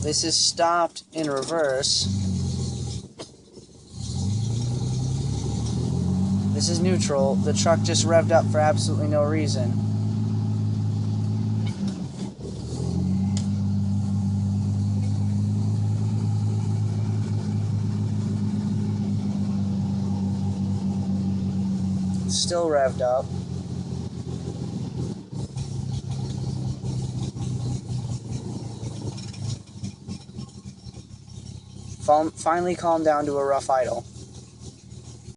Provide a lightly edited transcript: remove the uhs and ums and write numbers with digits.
This is stopped in reverse. This is neutral. The truck just revved up for absolutely no reason. Still revved up. Finally calmed down to a rough idle.